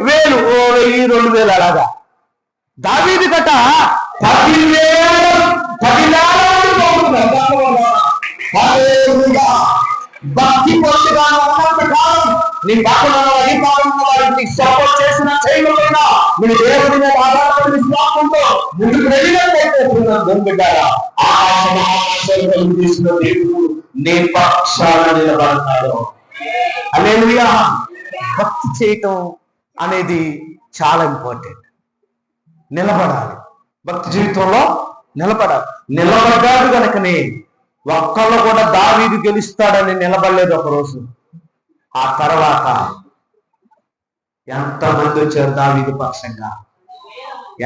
1000, 2000 అలాగా. దావీదు గట 10,000 భక్తి పొందుగా ఉన్నంత కాలం నీ పక్కన వారికి సపోర్ట్ చేసిన చేయకపోయినా మీరు దేవుడి మీద ఆధారపడి విశ్వాసంతో ముందుకు వెళ్ళినట్లయితే దొంగడారా ఆకాశం తీసిన దేవుడు నీ పక్షాన నిలబడతాడు. హల్లెలూయా. భక్తి చేయటం అనేది చాలా ఇంపార్టెంట్. నిలబడాలి, భక్తి జీవితంలో నిలబడాలి. నిలబడ్డాడు కనుకనే ఒక్కళ్ళు కూడా దావీదు గెలుస్తాడని నిలబడలేదు ఒకరోజు. ఆ తర్వాత ఎంతమంది వచ్చారు దావీదు పక్షంగా,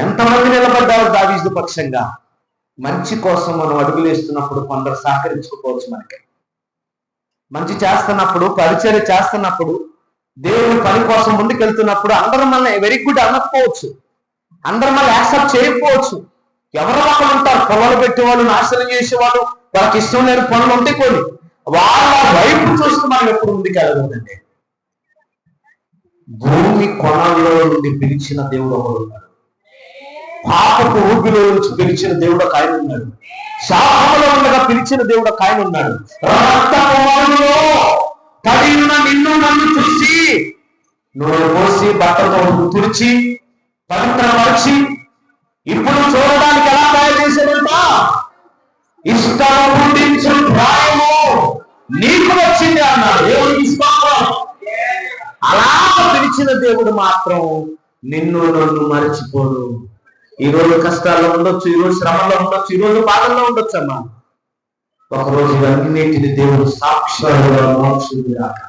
ఎంతమంది నిలబడ్డారు దావీదు పక్షంగా. మంచి కోసం మనం అడుగులేస్తున్నప్పుడు కొందరు సహకరించుకోవచ్చు. మనకి మంచి చేస్తున్నప్పుడు, పరిచర్య చేస్తున్నప్పుడు, దేవుని పని కోసం ముందుకెళ్తున్నప్పుడు అందరూ మనల్ని వెరీ గుడ్ అనకపోవచ్చు, అందరూ మనల్ని యాక్సెప్ట్ చేయకపోవచ్చు. ఎవరో ఒకరు ఉంటారు, పొలాలు పెట్టేవాళ్ళు, నాశనం చేసేవాళ్ళు, వాళ్ళకి ఇష్టం లేని పనులు ఉంటాయి కొన్ని. వాళ్ళ వైపు చూస్తూ మనం ఎప్పుడు ముందుకెళ్ళకూడదండి. భూమి కొనల్లో నుండి పిలిచిన దేవుడు ఒకడు ఉన్నాడు, పాపపు ఊపిలో నుంచి పిలిచిన దేవుడు ఒక ఆయన ఉన్నాడు, శాపంలో ఉండగా పిలిచిన దేవుడు ఒక ఆయన ఉన్నాడు. రక్తకుమారులో పడిన నిన్ను నన్ను చూసి నూనె పోసి బట్టతో తుడిచి పవిత్రపరిచి ఇప్పుడు చూడడానికి ఎలా తయారు చేశాడంట? ఇష్టం పుట్టించిన ప్రాయము నీకు వచ్చింది అన్నాడు. దేవుడికి స్తోత్రం. అలా పిలిచిన దేవుడు మాత్రం నిన్ను నన్ను మరచిపోడు. ఈ రోజు కష్టాల్లో ఉండొచ్చు, ఈ రోజు శ్రమలో ఉండొచ్చు, ఈ రోజు బాధల్లో ఉండొచ్చు అమ్మా. ఒకరోజు ఇవన్నిటిని దేవుడు సాక్షాలుగా మోక్షుడు రాక.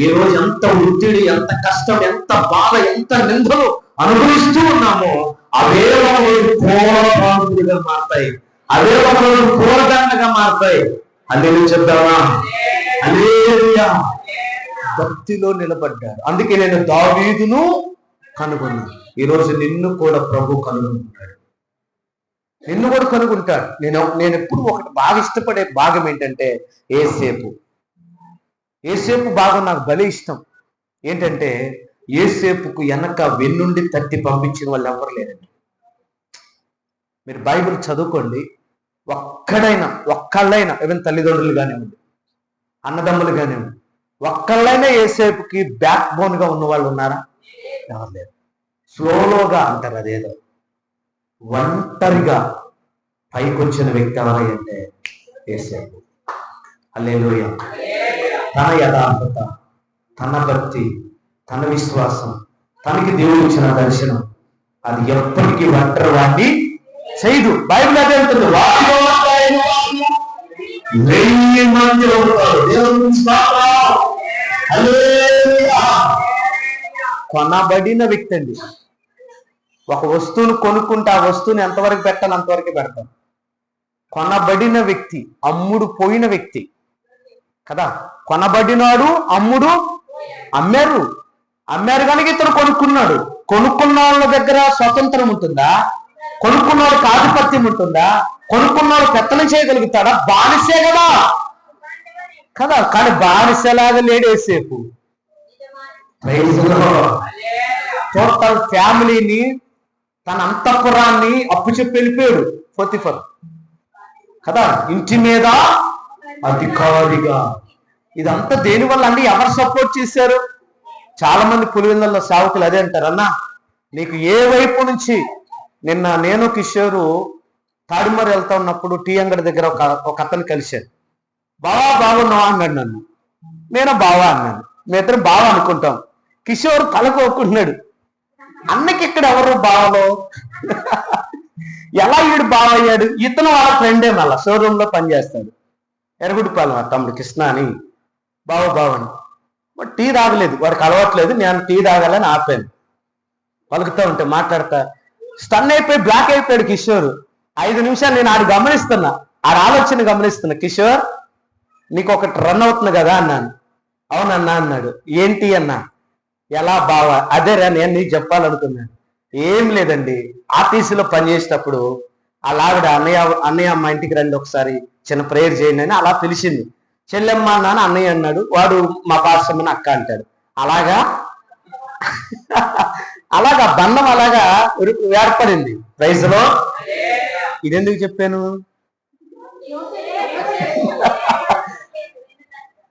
ఈ రోజు ఎంత ఒత్తిడి, ఎంత కష్టం, ఎంత బాధ, ఎంత నిందలు అనుభవిస్తూ ఉన్నామో అవే ఒకరోజు పూర్వగా మారుతాయి, అవే ఒకరోజు పూర్వదండగా మారుతాయి. హల్లెలూయా చెప్దామా? హల్లెలూయా. భక్తిలో నిలబడ్డాడు. అందుకే నేను దావీదును కనుగొన్నాను. ఈరోజు నిన్ను కూడా ప్రభు కనుగొంటాడు, నిన్ను కూడా కనుగొంటాడు. నేను ఎప్పుడు ఒకటి బాగా ఇష్టపడే భాగం ఏంటంటే ఏసేపు భాగం నాకు భలే ఇష్టం. ఏంటంటే ఏసేపుకు వెనక వెన్నుండి తట్టి పంపించిన వాళ్ళు ఎవరు లేరండి. మీరు బైబిల్ చదువుకోండి, ఒక్కళ్ళైనా ఈవెన్ తల్లిదండ్రులు కానివ్వండి, అన్నదమ్ములు కానివ్వండి, ఒక్కళ్ళైనా ఏసేపుకి బ్యాక్ బోన్ గా ఉన్న వాళ్ళు ఉన్నారా? ఎవరు లేరు. స్లోగా అంటారు, అదేదో ఒంటరిగా పైకొచ్చిన వ్యక్తి ఎవరంటే ఏసేపు. హల్లెలూయా. తన యథార్థత, తన భక్తి, తన విశ్వాసం, తనకి దేవుడు ఇచ్చిన దర్శనం, అది ఎప్పటికీ ఒంటరి వాడిని చేయదు. బైబిల్ అదే ఉంటుంది, వారిలో 1000 మంది ఉంటారు. కొనబడిన వ్యక్తి అండి. ఒక వస్తువును కొనుక్కుంటే ఆ వస్తువుని ఎంతవరకు పెట్టాలి అంతవరకు పెడతాం. కొనబడిన వ్యక్తి, అమ్ముడు పోయిన వ్యక్తి కదా. కొనబడినాడు, అమ్మారు కనుక ఇతను కొనుక్కున్నాడు. కొనుక్కున్న వాళ్ళ దగ్గర స్వతంత్రం ఉంటుందా? కొనుక్కున్నవాడికి ఆధిపత్యం ఉంటుందా? కొనుక్కున్నవాడు పెత్తనం చేయగలుగుతాడా? బానిసే కదా. కానీ బానిసలాగా లేడేసేపు టోటల్ ఫ్యామిలీని, తన అంతఃపురాన్ని అప్పు చెప్పి వెళ్ళిపోయాడు పోతిఫర్ కదా. ఇంటి మీద అధికారిగా ఇదంతా దేనివల్ల అండి? ఎవరు సపోర్ట్ చేశారు? చాలా మంది పులివెందుల్లో సేవకులు అదే అంటారు, అన్నా నీకు ఏ వైపు నుంచి. నిన్న నేను కిషోరు తాడిమరి వెళ్తా ఉన్నప్పుడు టీ అంగడి దగ్గర ఒక అతను కలిశారు. బావా బాగున్నావా అన్నాడు నన్ను. నేను బావా అన్నాను. మీ ఇద్దరం బావా అనుకుంటాం. కిషోర్ తలకోకున్నాడు, అన్నకి ఇక్కడ ఎవరు బావలో ఎలా వీడు బావ అయ్యాడు? ఇతను వాళ్ళ ఫ్రెండే, మళ్ళా షోరూమ్ లో పనిచేస్తాడు. ఎరగుడిపాలెం తమ్ముడు కృష్ణ అని. బావని టీ తాగలేదు, వాడికి అలవాట్లేదు. నేను టీ తాగాలని ఆపాను. పలుకుతా ఉంటే మాట్లాడతా స్టన్ అయిపోయి బ్లాక్ అయిపోయాడు కిషోర్. 5 నిమిషాలు నేను ఆడు గమనిస్తున్నా, ఆడ ఆలోచన గమనిస్తున్నా. కిషోర్ నీకు ఒకటి రన్ అవుతుంది కదా అన్నాను. అవునన్నా అన్నాడు. ఏంటి అన్నా? ఎలా బావా? అదేరా నేను నీకు చెప్పాలనుకున్నాను. ఏం లేదండి, ఆర్టీసీలో పనిచేసేటప్పుడు అలావిడ అన్నయ్య మా ఇంటికి రండి ఒకసారి చిన్న ప్రేయర్ చేయండి అని అలా పిలిచింది. చెల్లెమ్మ అన్నాను, అన్నయ్య అన్నాడు. వాడు మా పాస్టమ్మని అక్క అంటాడు. అలాగా అలాగా బంధం అలాగా ఏర్పడింది. ప్రైజ్లో ఇదెందుకు చెప్పాను?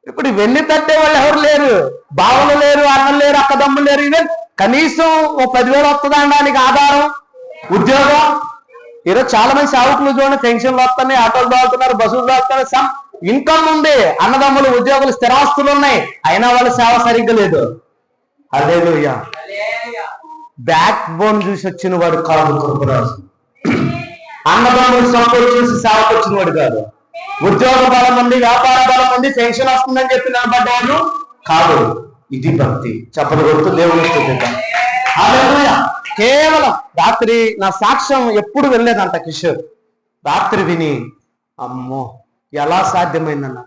ఇప్పుడు ఇవన్నీ తట్టే వాళ్ళు ఎవరు లేరు, బావలు లేరు, అన్నలు లేరు, అక్కదమ్ములు లేరు. ఇదే కనీసం 10,000 వస్తుంది అనడానికి ఆధారం ఉద్యోగం. ఈరోజు చాలా మంది సేవకులు చూడండి, పెన్షన్లు వస్తున్నాయి, ఆటోలు దాగుతున్నారు, బస్సులు దాగుతున్నారు, సమ్ ఇన్కమ్ ఉంది, అన్నదమ్ములు ఉద్యోగులు స్థిరాస్తులు ఉన్నాయి, అయినా వాళ్ళ సేవ సరిగ్గా లేదు. హల్లెలూయా. బ్యాక్ బోన్ చూసి వచ్చిన వాడు కాదు కృపరాజు. అన్నదమ్ములు సపోర్ట్ చూసి సేవకు వచ్చిన వాడు కాదు. ఉద్యోగ బలం ఉంది, వ్యాపార బలం ఉంది, పెన్షన్ వస్తుందని చెప్పి నిలబడ్డాడు కాదు. ఇది భక్తి. చెప్పలు కొడుతూ దేవుని స్తుతిద్దాం. హల్లెలూయా. కేవలం రాత్రి నా సాక్ష్యం ఎప్పుడు వెళ్ళలేదంట కిషోర్. రాత్రి విని అమ్మో ఎలా సాధ్యమైందన్న,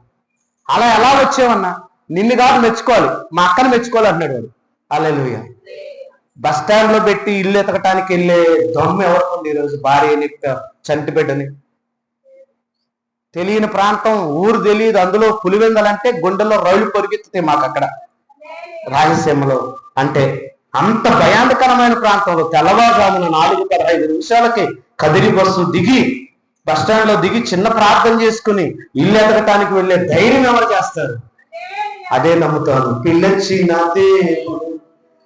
అలా ఎలా వచ్చావన్నా? నిన్ను కాదు మెచ్చుకోవాలి, మా అక్కను మెచ్చుకోవాలి అన్నాడు వాడు. హల్లెలూయా. బస్ స్టాండ్ లో పెట్టి ఇల్లు ఎతకటానికి వెళ్ళే దొమ్మ ఎవరికి ఈరోజు? భార్యని, చంటి బిడ్డని. తెలియని ప్రాంతం, ఊరు తెలియదు, అందులో పులివెందలంటే గుండెల్లో రైలు పొరిగెత్తుతాయి మాకు అక్కడ రాయలసీమలో. అంటే అంత భయాంకరమైన ప్రాంతంలో తెల్లవారుజామున 4:15 నిమిషాలకి కదిరి బస్సు దిగి బస్ స్టాండ్ లో దిగి చిన్న ప్రార్థన చేసుకుని ఇల్లు ఎతకటానికి వెళ్ళే ధైర్యం ఎవరు చేస్తారు? అదే నమ్ముతాను. పిల్లచ్చిన దేవుడు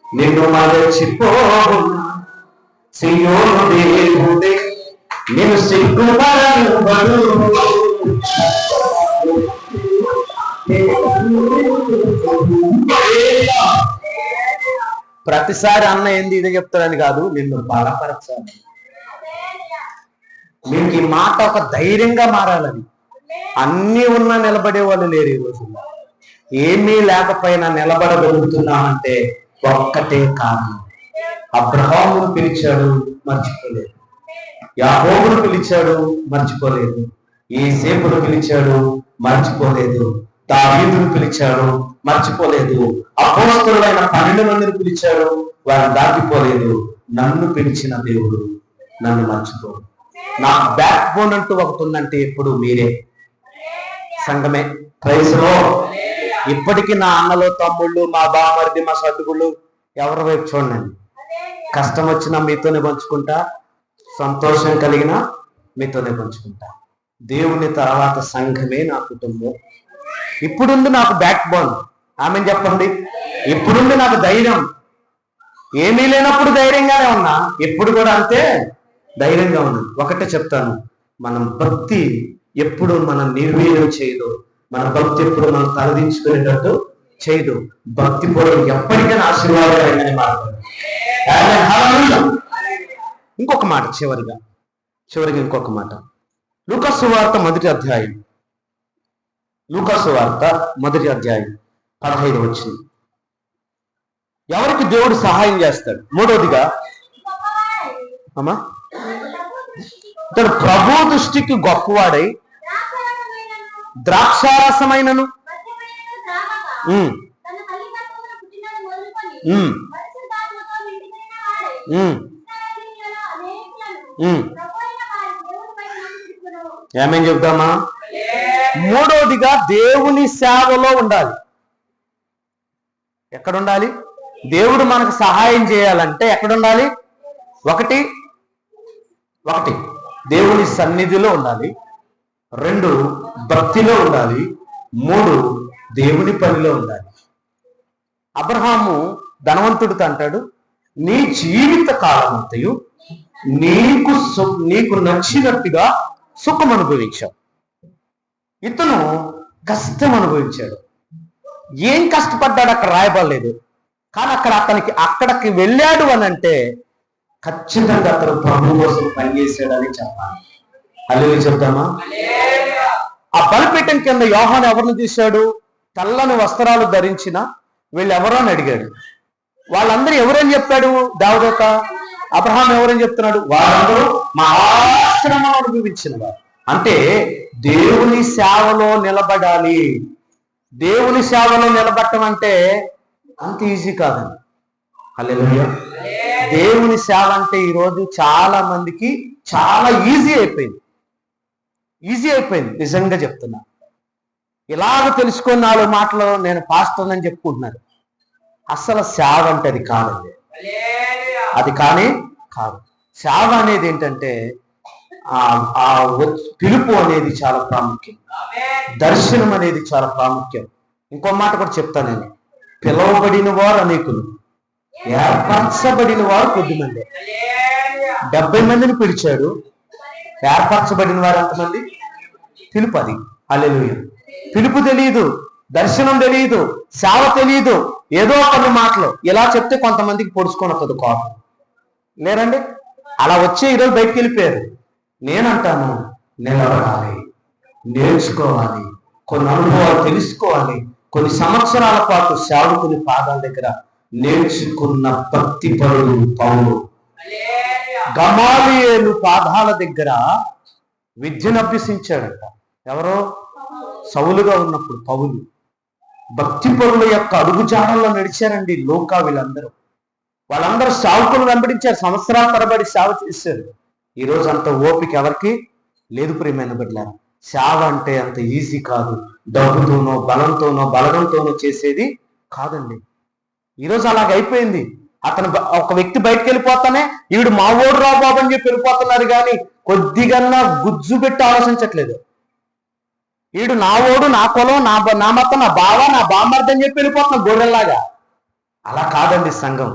నిన్ను మరచిపోవునా, సియోను దేవుడే నిన్ను సిగ్గుపడనివ్వడు. ప్రతిసారి అన్న ఏంది ఇదే చెప్తాడని కాదు, నిన్ను బలపరచాలి. మీకు ఈ మాట ఒక ధైర్యంగా మారాలని. అన్నీ ఉన్నా నిలబడే వాళ్ళు లేరు ఈ రోజుల్లో. ఏమీ లేకపోయినా నిలబడగలుగుతున్నామంటే ఒక్కటే కారణం. అబ్రహామును పిలిచాడు, మర్చిపోలేదు. యాకోబును పిలిచాడు, మర్చిపోలేదు. యోసేపును పిలిచాడు, మర్చిపోలేదు. దావీదును పిలిచాడు, మర్చిపోలేదు. అపోస్తలులైన 12 మందిని పిలిచాడు, వారు దాటిపోలేదు. నన్ను పిలిచిన దేవుడు నన్ను మర్చిపోడు. నా బ్యాక్ బోన్ అంటూ ఒకటి ఉందంటే ఎప్పుడు మీరే, సంఘమే. ప్రైజ్లో ఇప్పటికీ నా అన్నలు, తమ్ముళ్ళు, మా బామర్ది, మా సర్దుగుళ్ళు ఎవరి వైపు చూడండి. కష్టం వచ్చినా మీతోనే పంచుకుంటా, సంతోషం కలిగినా మీతోనే పంచుకుంటా. దేవుని తర్వాత సంఘమే నా కుటుంబం. ఇప్పుడుంది నాకు బ్యాక్ బోన్. ఆమెను చెప్పండి. ఇప్పుడుంది నాకు ధైర్యం. ఏమీ లేనప్పుడు ధైర్యంగానే ఉన్నా, ఎప్పుడు కూడా అంతే ధైర్యంగా ఉన్నాను. ఒకటే చెప్తాను, మనం భక్తి ఎప్పుడు మనం నిర్వీర్యం చేయదు. మన భక్తి ఎప్పుడు మనం తలదించుకునేటట్టు చేయదు. భక్తి కూడా ఎప్పటికైనా ఆశీర్వాదకరంగానే మారుతుంది. ఇంకొక మాట చివరిగా ఇంకొక మాట. లూకాసు వార్త మొదటి అధ్యాయం 15 వచ్చింది. ఎవరికి దేవుడు సహాయం చేస్తాడు? మూడవదిగా అమ్మా, ఇతడు ప్రభు దృష్టికి గొప్పవాడై ద్రాక్షారసమైనను ఏమేం చెప్తామా? మూడవదిగా దేవుని సేవలో ఉండాలి. ఎక్కడుండాలి? దేవుడు మనకు సహాయం చేయాలంటే ఎక్కడుండాలి? ఒకటి దేవుని సన్నిధిలో ఉండాలి. 2 భక్తిలో ఉండాలి. 3 దేవుని పనిలో ఉండాలి. అబ్రహాము ధనవంతుడితో అంటాడు, నీ జీవిత కాలమంతయు నీకు నచ్చినట్టుగా సుఖం అనుభవించావు. ఇతను కష్టం అనుభవించాడు. ఏం కష్టపడ్డాడు అక్కడ రాయబడలేదు, కానీ అక్కడికి వెళ్ళాడు అని అంటే ఖచ్చితంగా అతను ప్రభు కోసం పనిచేశాడని చెప్పాలి. హల్లెలూయా చెప్తామా? ఆ బలిపీఠం కింద యోహాను ఎవరిని చూశాడు? తెల్లని వస్త్రాలు ధరించిన వీళ్ళు ఎవరో అని అడిగాడు. వాళ్ళందరూ ఎవరని చెప్పాడు దేవదూత? అబ్రహాం ఎవరని చెప్తున్నాడు? వారందరూ మహాశ్రమం అనుభవించిన వారు. అంటే దేవుని సేవలో నిలబడాలి. దేవుని సేవలో నిలబడటం అంటే అంత ఈజీ కాదండి. హల్లెలూయా. దేవుని సేవ అంటే ఈరోజు చాలా మందికి చాలా ఈజీ అయిపోయింది. నిజంగా చెప్తున్నా. ఇలాగ తెలుసుకొని 4 మాటలు నేను పాస్టర్ అని చెప్పుకుంటున్నారు. అసలు సేవ అంటే అది కాదండి. అది కాదు. సేవ అనేది ఏంటంటే ఆ పిలుపు అనేది చాలా ప్రాముఖ్యం. దర్శనం అనేది చాలా ప్రాముఖ్యం. ఇంకో మాట కూడా చెప్తాను నేను. పిలువబడిన వారు అనేకులు, ఏర్పరచబడిన వారు కొద్దిమంది. 70 మందిని పిలిచాడు. ఏర్పరచబడిన వారు ఎంతమంది? పిలుపు అది. హల్లెలూయా. పిలుపు తెలియదు, దర్శనం తెలియదు, సేవ తెలియదు. ఏదో కొన్ని మాటలు ఇలా చెప్తే కొంతమందికి పొడుచుకొని వస్తుంది కోపం. లేరండి? అలా వచ్చే ఈరోజు బయటికి వెళ్ళిపోయారు. నేనంటాను, నిలబడాలి, నేర్చుకోవాలి, కొన్ని అనుభవాలు తెలుసుకోవాలి. కొన్ని సంవత్సరాల పాటు సేవకుని పాదాల దగ్గర నేర్చుకున్న భక్తిపరుడు పౌలు. గమాలియేలు పాదాల దగ్గర విద్యను అభ్యసించాడట. ఎవరో? సౌలుగా ఉన్నప్పుడు పౌలు. భక్తిపరుల యొక్క అడుగుజాడల్లో నడిచారండి లోకా వీళ్ళందరూ. వాళ్ళందరూ సేవకులు వెంబడించారు, సంవత్సరాల తరబడి సేవ చేశారు. ఈరోజు అంత ఓపిక ఎవరికి లేదు ప్రియమైన బిడ్డలారా. సేవ అంటే అంత ఈజీ కాదు. డబ్బుతోనో బలంతోనో బలగంతోనో చేసేది కాదండి. ఈరోజు అలాగైపోయింది. ఒక వ్యక్తి బయటకు వెళ్ళిపోతానే ఈవిడు మా ఓడు రా బాబు అని చెప్పి వెళ్ళిపోతున్నారు, కానీ కొద్దిగా గుజ్జు పెట్టి ఆలోచించట్లేదు. ఈడు నా ఓడు, నా కులం, నా మొత్తం, నా బావ, నా బామ్మర్ది అని చెప్పి వెళ్ళిపోతున్నా గొర్రెల్లాగా. అలా కాదండి సంఘం.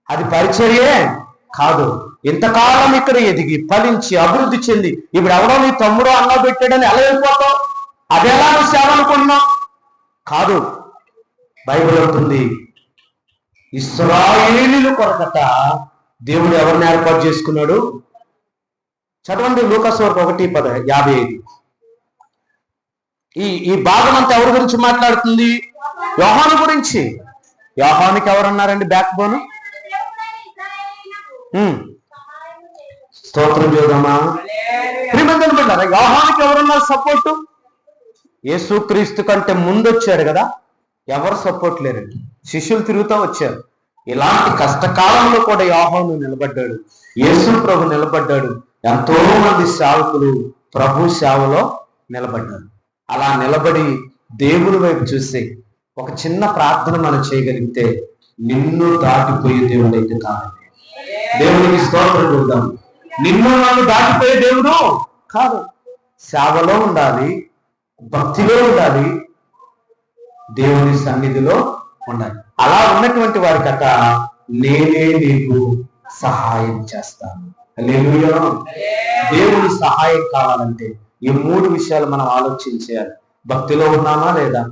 అది పరిచర్యే కాదు. ఇంతకాలం ఇక్కడ ఎదిగి ఫలించి అభివృద్ధి చెంది ఇప్పుడు ఎవడో నీ తమ్ముడో అన్న పెట్టాడని ఎలా వెళ్ళిపోతావు? అది ఎలా సేవ అనుకుంటున్నావు? కాదు. బైబిల్ అంటుంది, ఇశ్రాయేలీయుల కొరకట దేవుడు ఎవరిని ఏర్పాటు చేసుకున్నాడు? చదవండి లూకాసు వార్త 1:55. ఈ భాగం అంతా ఎవరి గురించి మాట్లాడుతుంది? యోహాను గురించి. యోహానుకి ఎవరన్నారండి బ్యాక్ బోన్? స్తోత్రం చేద్దామా? యోహానుకి ఎవరున్నారు సపోర్టు? యేసుక్రీస్తు కంటే ముందు వచ్చాడు కదా, ఎవరు సపోర్ట్ లేరండి. శిష్యులు తిరుగుతూ వచ్చారు. ఇలాంటి కష్టకాలంలో కూడా యోహాను నిలబడ్డాడు, యేసు ప్రభు నిలబడ్డాడు. ఎంతో మంది సేవకులు ప్రభు సేవలో నిలబడ్డారు. అలా నిలబడి దేవుని వైపు చూసి ఒక చిన్న ప్రార్థన మనం చేయగలిగితే నిన్ను దాటిపోయే దేవుడు అయితే కాదండి. దేవునికి స్తోత్రం చూద్దాం. నిన్ను నన్ను దాటిపోయే దేవుడు కాదు. సేవలో ఉండాలి, భక్తిలో ఉండాలి, దేవుని సన్నిధిలో ఉండాలి. అలా ఉన్నటువంటి వారికట నేనే నీకు సహాయం చేస్తాను. హల్లెలూయా. దేవుని సహాయం కావాలంటే ఈ 3 విషయాలు మనం ఆలోచించేయాలి. భక్తిలో ఉన్నామా లేదా?